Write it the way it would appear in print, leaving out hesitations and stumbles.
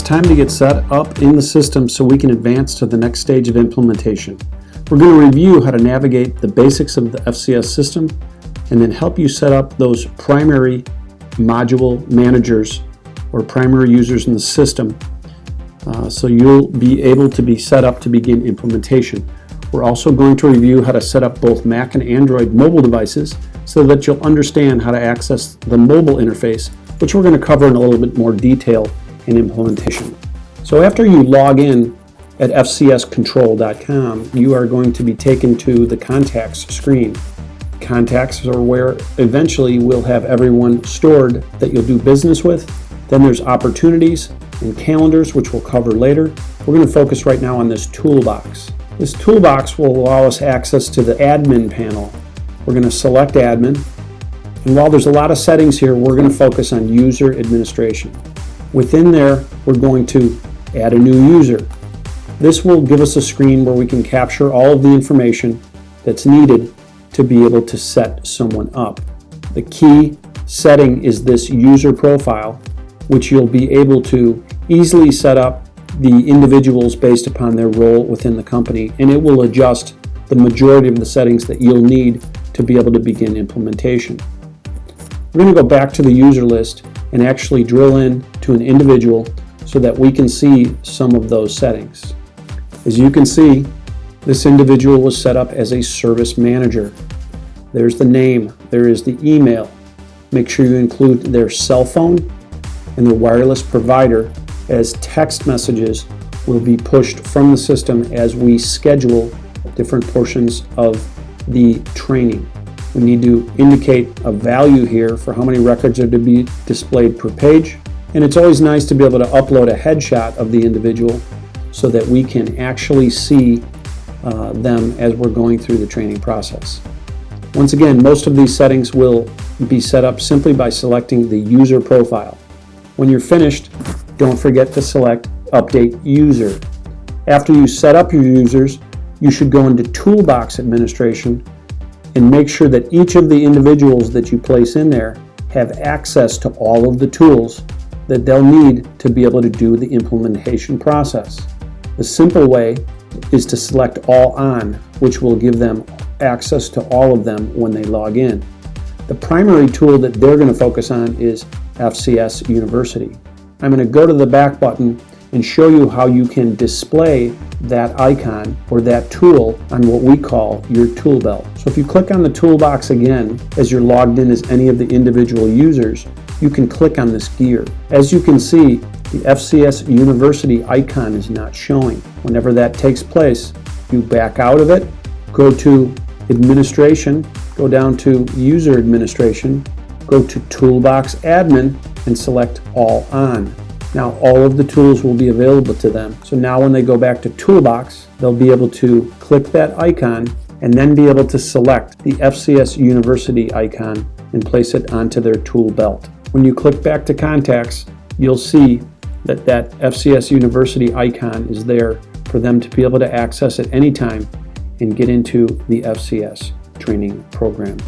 time to get set up in the system so we can advance to the next stage of implementation. We're going to review how to navigate the basics of the FCS system and then help you set up those primary module managers or primary users in the system so you'll be able to be set up to begin implementation. We're also going to review how to set up both Mac and Android mobile devices so that you'll understand how to access the mobile interface, which we're going to cover in a little bit more detail in implementation. So after you log in at fcscontrol.com, you are going to be taken to the contacts screen. Contacts are where eventually we'll have everyone stored that you'll do business with. Then there's opportunities and calendars, which we'll cover later. We're going to focus right now on this toolbox. This toolbox will allow us access to the admin panel. We're going to select admin. And while there's a lot of settings here, we're going to focus on user administration. Within there, we're going to add a new user. This will give us a screen where we can capture all of the information that's needed to be able to set someone up. The key setting is this user profile, which you'll be able to easily set up the individuals based upon their role within the company, and it will adjust the majority of the settings that you'll need to be able to begin implementation. We're going to go back to the user list and actually drill in to an individual so that we can see some of those settings. As you can see, this individual was set up as a service manager. There's the name, there is the email. Make sure you include their cell phone and their wireless provider, as text messages will be pushed from the system as we schedule different portions of the training. We need to indicate a value here for how many records are to be displayed per page. And it's always nice to be able to upload a headshot of the individual so that we can actually see them as we're going through the training process. Once again, most of these settings will be set up simply by selecting the user profile. When you're finished, don't forget to select Update User. After you set up your users, you should go into Toolbox Administration and make sure that each of the individuals that you place in there have access to all of the tools that they'll need to be able to do the implementation process. The simple way is to select All On, which will give them access to all of them when they log in. The primary tool that they're going to focus on is FCS University. I'm going to go to the back button and show you how you can display that icon or that tool on what we call your tool belt. So if you click on the toolbox again, as you're logged in as any of the individual users, you can click on this gear. As you can see, the FCS University icon is not showing. Whenever that takes place, you back out of it, go to Administration, go down to User Administration, go to Toolbox Admin, and select All On. Now all of the tools will be available to them. So now when they go back to Toolbox, they'll be able to click that icon and then be able to select the FCS University icon and place it onto their tool belt. When you click back to Contacts, you'll see that that FCS University icon is there for them to be able to access at any time and get into the FCS training program.